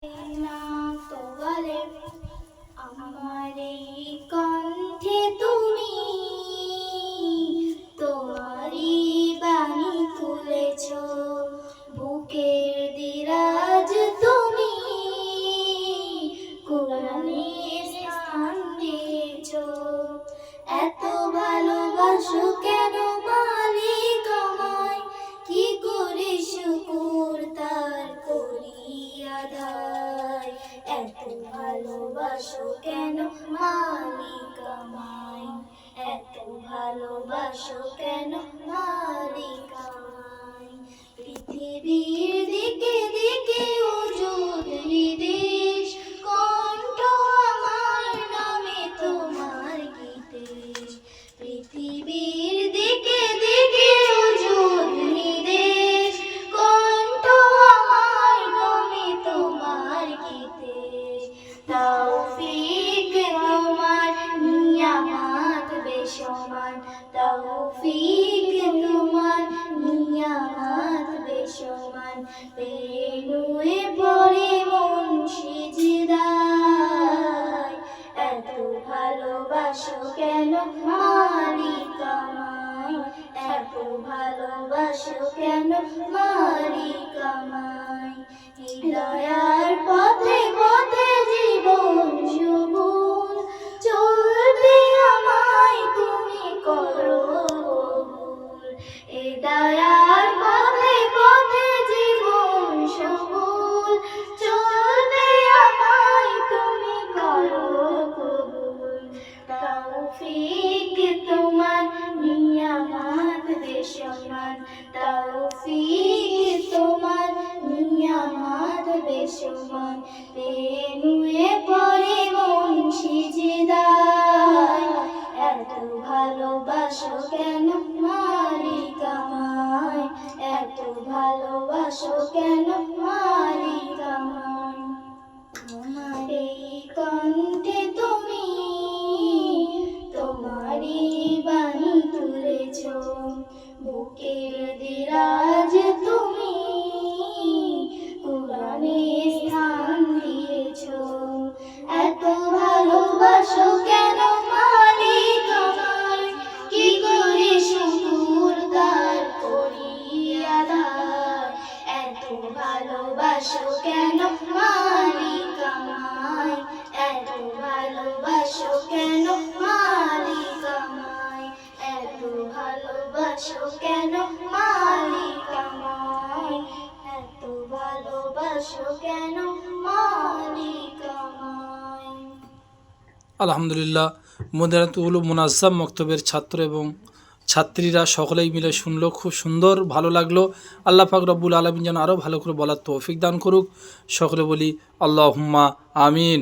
না তো বলে আমার এই কণ্ঠে তুমি তোমারই বাণী তুলেছ, বুকের দিরাজ তুমি কোরআনে স্থান দিয়েছ। এত ভালোবাসো কেন মালিক আমায়, কি করে শুকুর তার করি আদায়। এত ভালোবাসো কেন মালিক আমায়, এত ভালোবাসো কেন মালিক আমায়। পৃথিবীর দিকে দিকে উজুদ নির্দেশ, কণ্ঠ আমার নামে তোমার গীতেশ। পৃথিবীর দিকে দিকে উজুদ নির্দেশ, কণ্ঠ আমার নামে তোমার গীতেশ। তৌফিক তোমার নিয়ামত বেসমান, তৌফিক তোমার নিয়ামত বেসমান। পেনুয়ে পড়ে মন সিজদায়, এত ভালোবাসো কেন মালিক আমায়, এত ভালোবাসো কেন মালিক আমায়। হৃদয়ার পথে পথে জীবন সবুজ, চলতে আমায় তুমি করো কবুল। হৃদয়ার পথে পথে জীবন সবুজ, চলতে আমায় তুমি করো কবুল। তৌফিক তোমার নিয়ামত বেসমান, তৌফিক তোমার নিয়ামত বেসমান। পেনুয়ে পড়ে মন সিজদায়, এত ভালোবাসো কেন মালিক আমায়, এত ভালোবাসো কেন মালিক আমায়। আমার এই কণ্ঠে তুমি তোমারই বাণী তুলেছ, বুকের দিরাজ তুমি কোরআনে স্থান দিয়েছ। এত ভালোবাসো কেন মালিক আমায়, কি করে শুকুর তার করি আদায়। এত ভালোবাসো কেন মালিক আমায়, এত ভালোবাসো কেন মালিক আমায়, এত ভালোবাসো কেন মালিক আমায়, এত ভালোবাসো কেন মালিক আমায়। আলহামদুলিল্লাহ, মদিনাতুল মুনাজ্জাম মক্তবের ছাত্র এবং ছাত্রীরা সকলেই মিলে শুনলো, খুব সুন্দর ভালো লাগলো। আল্লাহ পাক রব্বুল আলামিন যেন আরও ভালো করে বলার তৌফিক দান করুক। সকলে বলি আল্লাহুম্মা আমিন।